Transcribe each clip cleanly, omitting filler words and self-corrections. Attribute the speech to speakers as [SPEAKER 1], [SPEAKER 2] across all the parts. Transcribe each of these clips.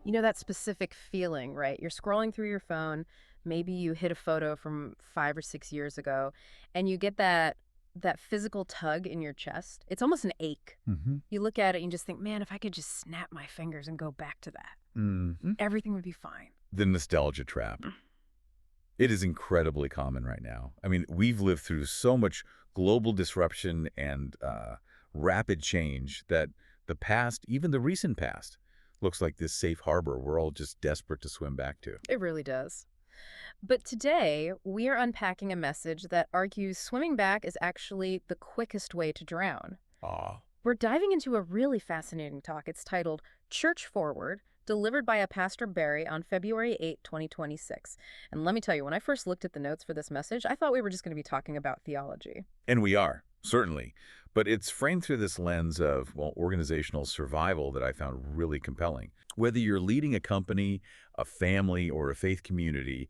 [SPEAKER 1] You know that specific feeling, right? You're scrolling through your phone, maybe you hit a photo from 5 or 6 years ago, and you get that physical tug in your chest. It's almost an ache.
[SPEAKER 2] Hmm.
[SPEAKER 1] You look at it and you just think, "Man, if I could just snap my fingers and go back to that,
[SPEAKER 2] Hmm.
[SPEAKER 1] everything would be fine."
[SPEAKER 2] The nostalgia trap.
[SPEAKER 1] Mm.
[SPEAKER 2] It is incredibly common right now. I mean, we've lived through so much global disruption and rapid change that the past, even the recent past, looks like this safe harbor we're all just desperate to swim back to.
[SPEAKER 1] It really does. But today, we are unpacking a message that argues swimming back is actually the quickest way to drown.
[SPEAKER 2] Ah,
[SPEAKER 1] We're diving into a really fascinating talk. It's titled Church Forward, delivered by a Pastor Barry on February 8, 2026. And let me tell you, when I first looked at the notes for this message, I thought we were just going to be talking about theology.
[SPEAKER 2] and we are, certainly. But it's framed through this lens of, well, organizational survival that I found really compelling. Whether you're leading a company, a family, or a faith community,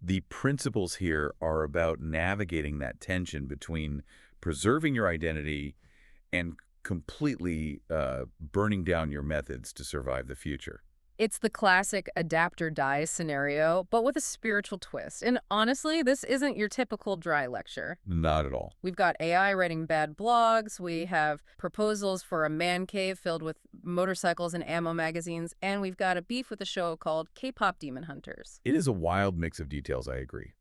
[SPEAKER 2] the principles here are about navigating that tension between preserving your identity and completely burning down your methods to survive the future.
[SPEAKER 1] It's the classic adapt or die scenario, but with a spiritual twist. And honestly, this isn't your typical dry lecture.
[SPEAKER 2] Not at all.
[SPEAKER 1] We've got AI writing bad blogs. We have proposals for a man cave filled with motorcycles and ammo magazines. And we've got a beef with a show called K-pop Demon Hunters.
[SPEAKER 2] It is a wild mix of details, I agree.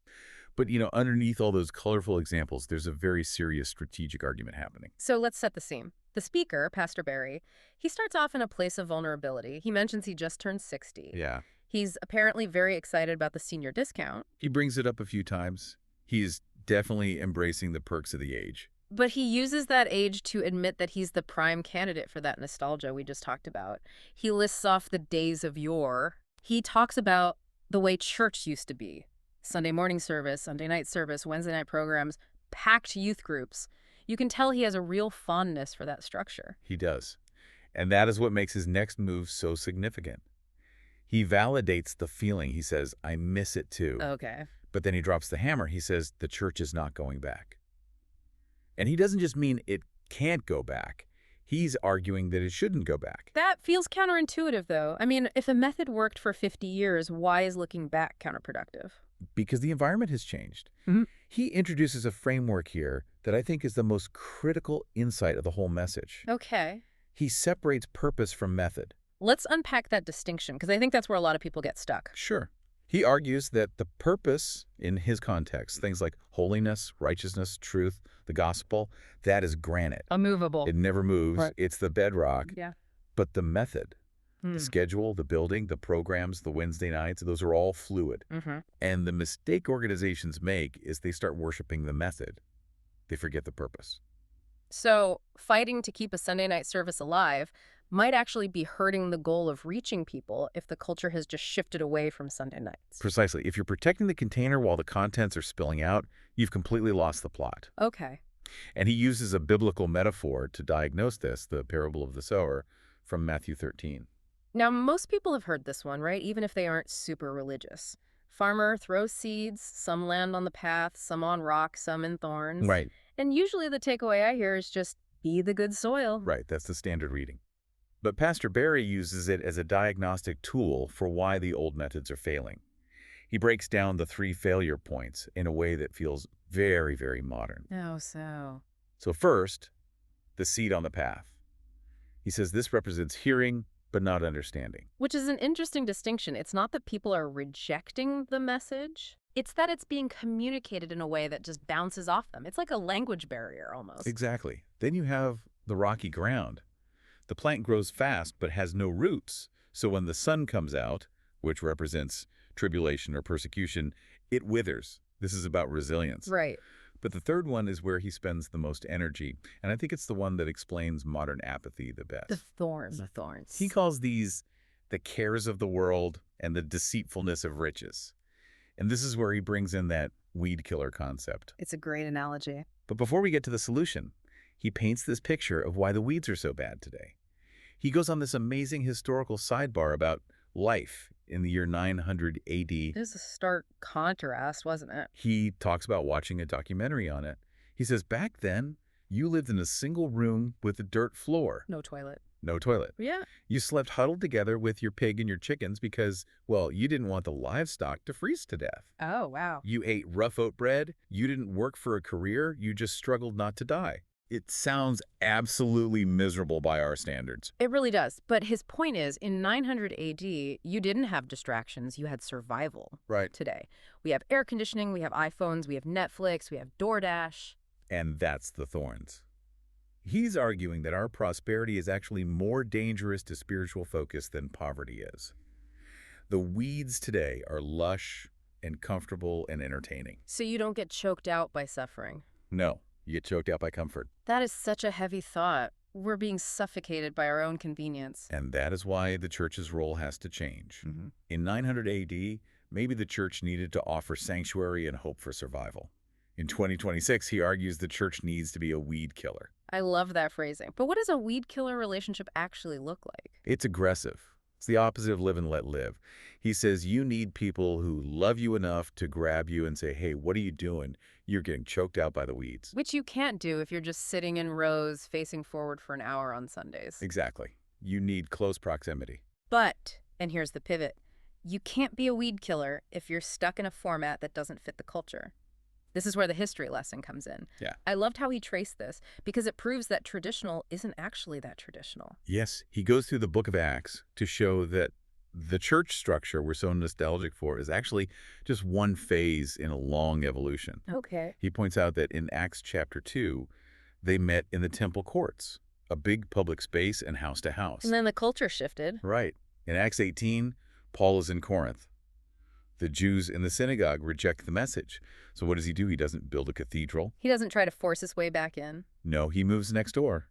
[SPEAKER 2] But, underneath all those colorful examples, there's a very serious strategic argument happening.
[SPEAKER 1] So let's set the scene. The speaker, Pastor Barry, he starts off in a place of vulnerability. He mentions he just turned 60.
[SPEAKER 2] Yeah.
[SPEAKER 1] He's apparently very excited about the senior discount,
[SPEAKER 2] He brings it up a few times. He's definitely embracing the perks of the age.
[SPEAKER 1] but he uses that age to admit that he's the prime candidate for that nostalgia we just talked about. He lists off the days of yore. He talks about the way church used to be. Sunday morning service, Sunday night service, Wednesday night programs, packed youth groups. You can tell he has a real fondness for that structure.
[SPEAKER 2] He does. And that is what makes his next move so significant. He validates the feeling. He says, I miss it too.
[SPEAKER 1] Okay.
[SPEAKER 2] But then he drops the hammer. He says, the church is not going back. And he doesn't just mean it can't go back. He's arguing that it shouldn't go back.
[SPEAKER 1] That feels counterintuitive, though. I mean, if a method worked for 50 years, why is looking back counterproductive?
[SPEAKER 2] Because the environment has changed.
[SPEAKER 1] Mhm.
[SPEAKER 2] He introduces a framework here that I think is the most critical insight of the whole message.
[SPEAKER 1] Okay.
[SPEAKER 2] He separates purpose from method.
[SPEAKER 1] Let's unpack that distinction, because I think that's where a lot of people get stuck.
[SPEAKER 2] Sure. He argues that the purpose, in his context, things like holiness, righteousness, truth, the gospel, that is granite.
[SPEAKER 1] Unmovable.
[SPEAKER 2] It never moves.
[SPEAKER 1] Right.
[SPEAKER 2] It's the bedrock.
[SPEAKER 1] Yeah.
[SPEAKER 2] But the method,
[SPEAKER 1] Hmm.
[SPEAKER 2] the schedule, the building, the programs, the Wednesday nights, those are all fluid.
[SPEAKER 1] Mm-hmm.
[SPEAKER 2] And the mistake organizations make is they start worshiping the method. They forget the purpose.
[SPEAKER 1] So, fighting to keep a Sunday night service alive might actually be hurting the goal of reaching people if the culture has just shifted away from Sunday nights.
[SPEAKER 2] Precisely. If you're protecting the container while the contents are spilling out, you've completely lost the plot.
[SPEAKER 1] Okay.
[SPEAKER 2] And he uses a biblical metaphor to diagnose this, the parable of the sower from Matthew 13.
[SPEAKER 1] Now, most people have heard this one, right? Even if they aren't super religious. Farmer throws seeds, some land on the path, some on rock, some in thorns.
[SPEAKER 2] Right.
[SPEAKER 1] And usually the takeaway I hear is just be the good soil.
[SPEAKER 2] Right. That's the standard reading. But Pastor Barry uses it as a diagnostic tool for why the old methods are failing. He breaks down the 3 failure points in a way that feels very, very modern.
[SPEAKER 1] Oh, so.
[SPEAKER 2] So first, the seed on the path. He says this represents hearing, but not understanding.
[SPEAKER 1] Which is an interesting distinction. It's not that people are rejecting the message. It's that it's being communicated in a way that just bounces off them. It's like a language barrier almost.
[SPEAKER 2] Exactly. Then you have the rocky ground. The plant grows fast but has no roots. So when the sun comes out, which represents tribulation or persecution, it withers. This is about resilience.
[SPEAKER 1] Right.
[SPEAKER 2] But the third one is where he spends the most energy, and I think it's the one that explains modern apathy the best.
[SPEAKER 1] The thorns. The thorns.
[SPEAKER 2] He calls these the cares of the world and the deceitfulness of riches. And this is where he brings in that weed killer concept.
[SPEAKER 1] It's a great analogy.
[SPEAKER 2] But before we get to the solution, he paints this picture of why the weeds are so bad today. He goes on this amazing historical sidebar about life in the year 900 AD.
[SPEAKER 1] It was a stark contrast, wasn't it?
[SPEAKER 2] He talks about watching a documentary on it. He says, back then, you lived in a single room with a dirt floor.
[SPEAKER 1] No toilet.
[SPEAKER 2] no toilet.
[SPEAKER 1] Yeah.
[SPEAKER 2] You slept huddled together with your pig and your chickens because, well, you didn't want the livestock to freeze to death.
[SPEAKER 1] Oh, wow.
[SPEAKER 2] You ate rough oat bread. You didn't work for a career. You just struggled not to die. It sounds absolutely miserable by our standards.
[SPEAKER 1] It really does. But his point is, in 900 AD, you didn't have distractions. You had survival.
[SPEAKER 2] Right.
[SPEAKER 1] Today, we have air conditioning, we have iPhones, we have Netflix, we have DoorDash.
[SPEAKER 2] And that's the thorns. He's arguing that our prosperity is actually more dangerous to spiritual focus than poverty is. The weeds today are lush and comfortable and entertaining.
[SPEAKER 1] So you don't get choked out by suffering.
[SPEAKER 2] No, you get choked out by comfort.
[SPEAKER 1] That is such a heavy thought. We're being suffocated by our own convenience.
[SPEAKER 2] And that is why the church's role has to change. In 900 AD, maybe the church needed to offer sanctuary and hope for survival. In 2026, he argues the church needs to be a weed killer.
[SPEAKER 1] I love that phrasing. But what does a weed killer relationship actually look like?
[SPEAKER 2] It's aggressive. It's the opposite of live and let live. He says you need people who love you enough to grab you and say, hey, what are you doing? You're getting choked out by the weeds.
[SPEAKER 1] Which you can't do if you're just sitting in rows facing forward for an hour on Sundays.
[SPEAKER 2] Exactly. You need close proximity.
[SPEAKER 1] But, and here's the pivot, you can't be a weed killer if you're stuck in a format that doesn't fit the culture. This is where the history lesson comes in.
[SPEAKER 2] Yeah.
[SPEAKER 1] I loved how he traced this because it proves that traditional isn't actually that traditional.
[SPEAKER 2] Yes, he goes through the book of Acts to show that the church structure we're so nostalgic for is actually just one phase in a long evolution.
[SPEAKER 1] Okay.
[SPEAKER 2] He points out that in Acts chapter 2, they met in the temple courts, a big public space and house to house.
[SPEAKER 1] And then the culture shifted.
[SPEAKER 2] Right. In Acts 18, Paul is in Corinth. The Jews in the synagogue reject the message. So what does he do? He doesn't build a cathedral.
[SPEAKER 1] He doesn't try to force his way back in.
[SPEAKER 2] No, he moves next door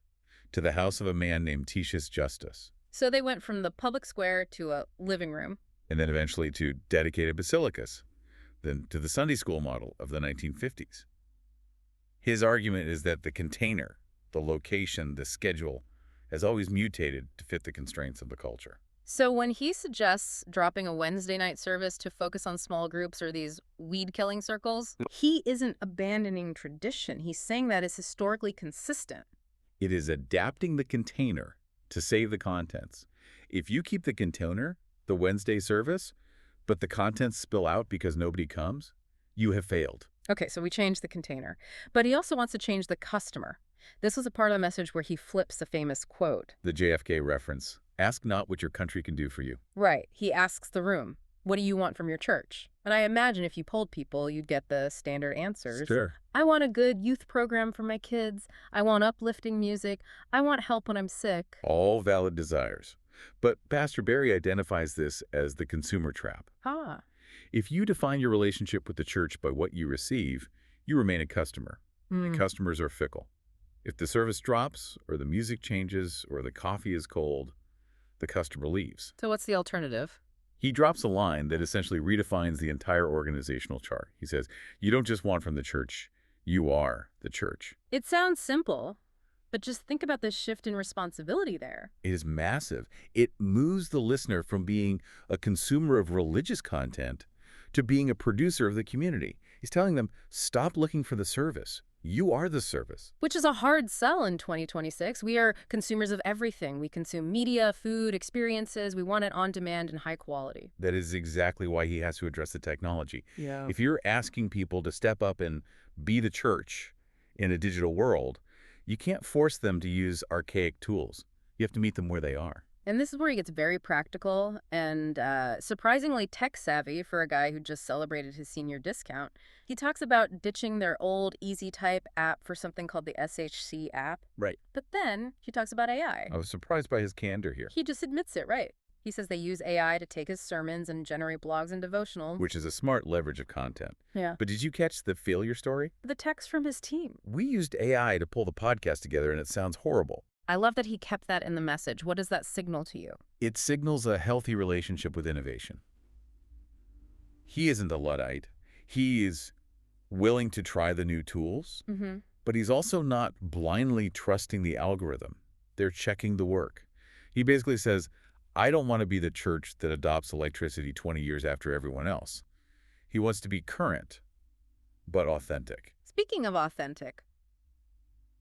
[SPEAKER 2] to the house of a man named Titius Justus,
[SPEAKER 1] So they went from the public square to a living room.
[SPEAKER 2] and then eventually to dedicated basilicas, then to the Sunday school model of the 1950s. His argument is that the container, the location, the schedule, has always mutated to fit the constraints of the culture.
[SPEAKER 1] So when he suggests dropping a Wednesday night service to focus on small groups or these weed-killing circles, he isn't abandoning tradition. He's saying that it's historically consistent.
[SPEAKER 2] It is adapting the container to save the contents. If you keep the container, the Wednesday service, but the contents spill out because nobody comes, you have failed.
[SPEAKER 1] Okay, so we changed the container. But he also wants to change the customer. This was a part of the message where he flips the famous quote.
[SPEAKER 2] The JFK reference, ask not what your country can do for you.
[SPEAKER 1] Right. He asks the room, what do you want from your church? And I imagine if you polled people, you'd get the standard answers.
[SPEAKER 2] Sure.
[SPEAKER 1] I want a good youth program for my kids. I want uplifting music. I want help when I'm sick.
[SPEAKER 2] All valid desires. But Pastor Barry identifies this as the consumer trap.
[SPEAKER 1] Ah.
[SPEAKER 2] If you define your relationship with the church by what you receive, you remain a customer. And customers are fickle. If the service drops, or the music changes, or the coffee is cold, the customer leaves.
[SPEAKER 1] So what's the alternative?
[SPEAKER 2] He drops a line that essentially redefines the entire organizational chart. He says, you don't just want from the church, you are the church.
[SPEAKER 1] It sounds simple, but just think about the shift in responsibility there.
[SPEAKER 2] It is massive. It moves the listener from being a consumer of religious content to being a producer of the community. He's telling them, stop looking for the service. You are the service.
[SPEAKER 1] Which is a hard sell in 2026. We are consumers of everything. We consume media, food, experiences. We want it on demand and high quality.
[SPEAKER 2] That is exactly why he has to address the technology.
[SPEAKER 1] Yeah.
[SPEAKER 2] If you're asking people to step up and be the church in a digital world, you can't force them to use archaic tools. You have to meet them where they are.
[SPEAKER 1] And this is where he gets very practical and surprisingly tech-savvy for a guy who just celebrated his senior discount. He talks about ditching their old EasyType app for something called the SHC app.
[SPEAKER 2] Right.
[SPEAKER 1] But then he talks about AI.
[SPEAKER 2] I was surprised by his candor here.
[SPEAKER 1] He just admits it, right? He says they use AI to take his sermons and generate blogs and devotionals.
[SPEAKER 2] Which is a smart leverage of content.
[SPEAKER 1] Yeah.
[SPEAKER 2] But did you catch the failure story?
[SPEAKER 1] The text from his team.
[SPEAKER 2] We used AI to pull the podcast together, and it sounds horrible.
[SPEAKER 1] I love that he kept that in the message. What does that signal to you?
[SPEAKER 2] It signals a healthy relationship with innovation. He isn't a Luddite. He is willing to try the new tools, but he's also not blindly trusting the algorithm. They're checking the work. He basically says, I don't want to be the church that adopts electricity 20 years after everyone else. He wants to be current, but authentic.
[SPEAKER 1] Speaking of authentic,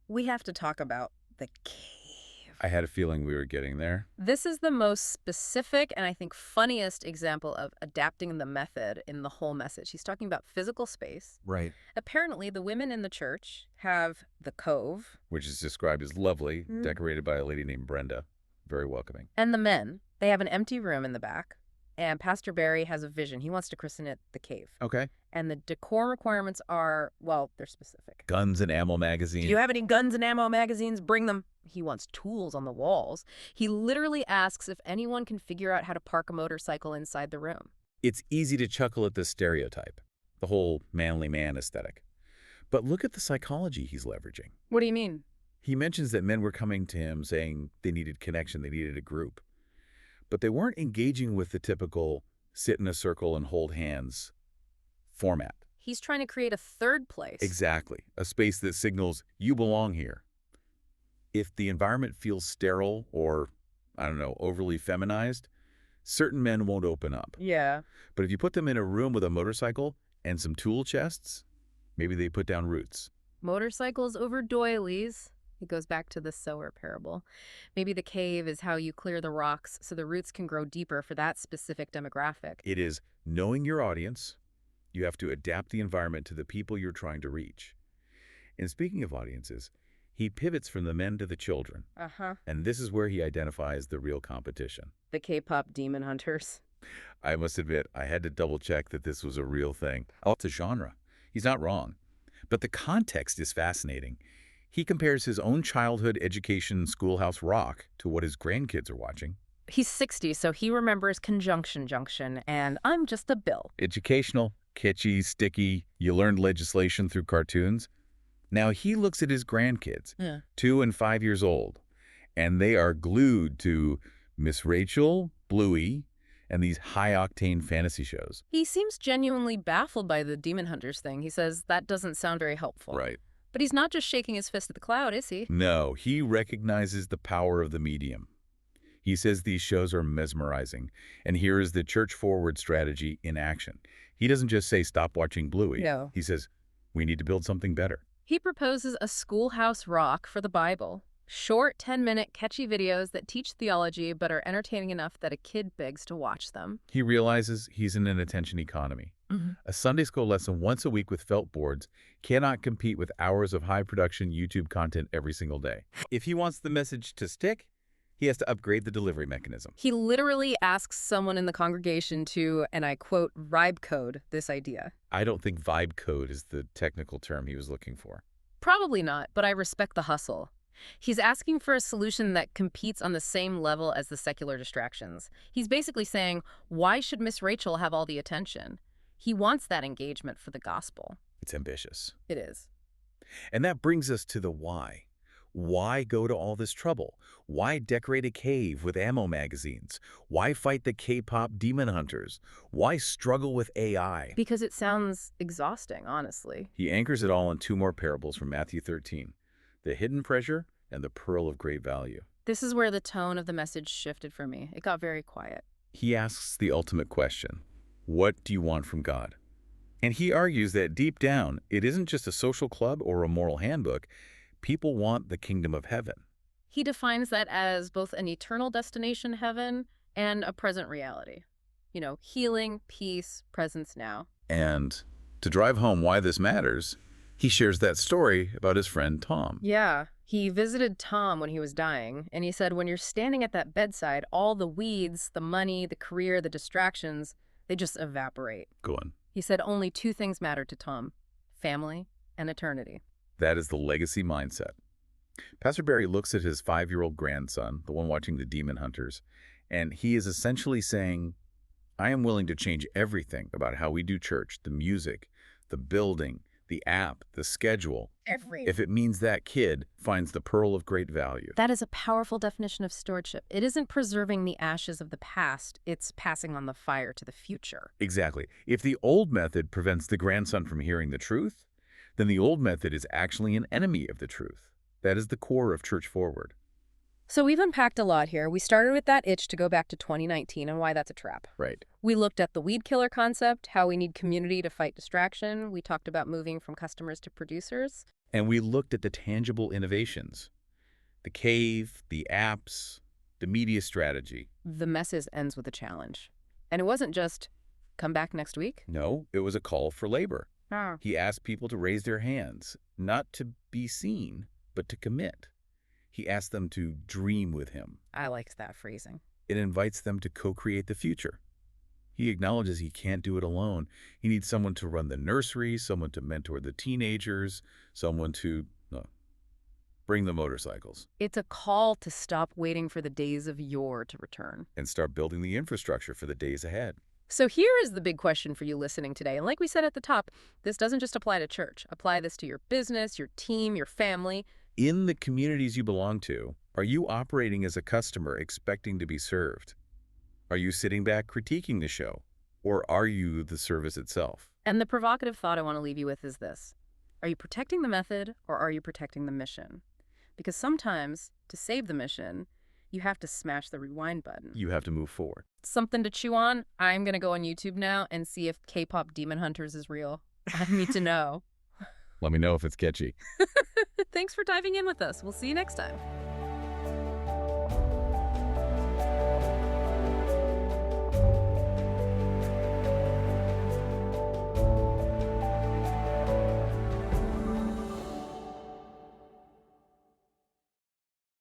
[SPEAKER 1] we have to talk about the cave.
[SPEAKER 2] I had a feeling we were getting there.
[SPEAKER 1] This is the most specific and I think funniest example of adapting the method in the whole message. He's talking about physical space.
[SPEAKER 2] Right.
[SPEAKER 1] Apparently, the women in the church have the cove.
[SPEAKER 2] Which is described as lovely, decorated by a lady named Brenda. Very welcoming.
[SPEAKER 1] And the men, they have an empty room in the back. And Pastor Barry has a vision. He wants to christen it the cave.
[SPEAKER 2] Okay.
[SPEAKER 1] And the decor requirements are, well, they're specific.
[SPEAKER 2] Guns and ammo magazine.
[SPEAKER 1] Do you have any guns and ammo magazines? Bring them. He wants tools on the walls. He literally asks if anyone can figure out how to park a motorcycle inside the room.
[SPEAKER 2] It's easy to chuckle at this stereotype, the whole manly man aesthetic. But look at the psychology he's leveraging.
[SPEAKER 1] What do you mean?
[SPEAKER 2] He mentions that men were coming to him saying they needed connection, they needed a group. But they weren't engaging with the typical sit in a circle and hold hands format.
[SPEAKER 1] He's trying to create a third place.
[SPEAKER 2] Exactly. A space that signals you belong here. If the environment feels sterile or, I don't know, overly feminized, certain men won't open up.
[SPEAKER 1] Yeah.
[SPEAKER 2] But if you put them in a room with a motorcycle and some tool chests, maybe they put down roots.
[SPEAKER 1] Motorcycles over doilies. It goes back to the Sower parable. Maybe the cave is how you clear the rocks so the roots can grow deeper for that specific demographic.
[SPEAKER 2] It is knowing your audience. You have to adapt the environment to the people you're trying to reach. And speaking of audiences, he pivots from the men to the children. And this is where he identifies the real competition.
[SPEAKER 1] The K-pop demon hunters.
[SPEAKER 2] I must admit, I had to double-check that this was a real thing. Oh, it's a genre. He's not wrong. But the context is fascinating. He compares his own childhood education Schoolhouse Rock to what his grandkids are watching.
[SPEAKER 1] He's 60, so he remembers Conjunction Junction and I'm Just a Bill.
[SPEAKER 2] Educational, kitschy, sticky, you learned legislation through cartoons. Now he looks at his grandkids, 2 and 5 years old, and they are glued to Miss Rachel, Bluey, and these high-octane fantasy shows.
[SPEAKER 1] He seems genuinely baffled by the demon hunters thing. He says that doesn't sound very helpful.
[SPEAKER 2] Right.
[SPEAKER 1] But he's not just shaking his fist at the cloud, is he?
[SPEAKER 2] No, he recognizes the power of the medium. He says these shows are mesmerizing, and here is the church-forward strategy in action. He doesn't just say, stop watching Bluey.
[SPEAKER 1] No.
[SPEAKER 2] He says, we need to build something better.
[SPEAKER 1] He proposes a Schoolhouse Rock for the Bible. Short, 10-minute, catchy videos that teach theology but are entertaining enough that a kid begs to watch them.
[SPEAKER 2] He realizes he's in an attention economy. A Sunday school lesson once a week with felt boards cannot compete with hours of high-production YouTube content every single day. If he wants the message to stick, he has to upgrade the delivery mechanism.
[SPEAKER 1] He literally asks someone in the congregation to, and I quote, vibe code this idea.
[SPEAKER 2] I don't think vibe code is the technical term he was looking for.
[SPEAKER 1] Probably not, but I respect the hustle. He's asking for a solution that competes on the same level as the secular distractions. He's basically saying, why should Miss Rachel have all the attention? He wants that engagement for the gospel.
[SPEAKER 2] It's ambitious.
[SPEAKER 1] It is.
[SPEAKER 2] And that brings us to the why. Why go to all this trouble? Why decorate a cave with ammo magazines? Why fight the K-pop demon hunters? Why struggle with AI?
[SPEAKER 1] Because it sounds exhausting, honestly.
[SPEAKER 2] He anchors it all in 2 more parables from Matthew 13, the hidden treasure and the pearl of great value.
[SPEAKER 1] This is where the tone of the message shifted for me. It got very quiet.
[SPEAKER 2] He asks the ultimate question, what do you want from God? And he argues that deep down, it isn't just a social club or a moral handbook. People want the kingdom of heaven.
[SPEAKER 1] He defines that as both an eternal destination, heaven, and a present reality. You know, healing, peace, presence now.
[SPEAKER 2] And to drive home why this matters, he shares that story about his friend Tom.
[SPEAKER 1] Yeah, he visited Tom when he was dying, and he said when you're standing at that bedside, all the weeds, the money, the career, the distractions, they just evaporate.
[SPEAKER 2] Go on.
[SPEAKER 1] He said only 2 things mattered to Tom, family and eternity.
[SPEAKER 2] That is the legacy mindset. Pastor Barry looks at his 5-year-old grandson, the one watching the demon hunters, and he is essentially saying, I am willing to change everything about how we do church, the music, the building, the app, the schedule, if it means that kid finds the pearl of great value.
[SPEAKER 1] That is a powerful definition of stewardship. It isn't preserving the ashes of the past, it's passing on the fire to the future.
[SPEAKER 2] Exactly. If the old method prevents the grandson from hearing the truth, then the old method is actually an enemy of the truth. That is the core of Church Forward.
[SPEAKER 1] So we've unpacked a lot here. We started with that itch to go back to 2019 and why that's a trap.
[SPEAKER 2] Right.
[SPEAKER 1] We looked at the weed killer concept, how we need community to fight distraction. We talked about moving from customers to producers.
[SPEAKER 2] And we looked at the tangible innovations. The cave, the apps, the media strategy.
[SPEAKER 1] The message ends with a challenge. And it wasn't just, come back next week.
[SPEAKER 2] No, it was a call for labor.
[SPEAKER 1] Ah.
[SPEAKER 2] He asked people to raise their hands, not to be seen, but to commit. He asked them to dream with him.
[SPEAKER 1] I liked that phrasing.
[SPEAKER 2] It invites them to co-create the future. He acknowledges he can't do it alone. He needs someone to run the nursery, someone to mentor the teenagers, someone to bring the motorcycles,
[SPEAKER 1] It's a call to stop waiting for the days of yore to return.
[SPEAKER 2] and start building the infrastructure for the days ahead.
[SPEAKER 1] So here is the big question for you listening today. And like we said at the top, this doesn't just apply to church. Apply this to your business, your team, your family.
[SPEAKER 2] In the communities you belong to, are you operating as a customer expecting to be served? Are you sitting back critiquing the show? Or are you the service itself?
[SPEAKER 1] And the provocative thought I want to leave you with is this. Are you protecting the method or are you protecting the mission? Because sometimes, to save the mission, you have to smash the rewind button.
[SPEAKER 2] You have to move forward.
[SPEAKER 1] Something to chew on. I'm going to go on YouTube now and see if K-pop Demon Hunters is real. I need to know.
[SPEAKER 2] Let me know if it's catchy.
[SPEAKER 1] Thanks for diving in with us. We'll see you next time.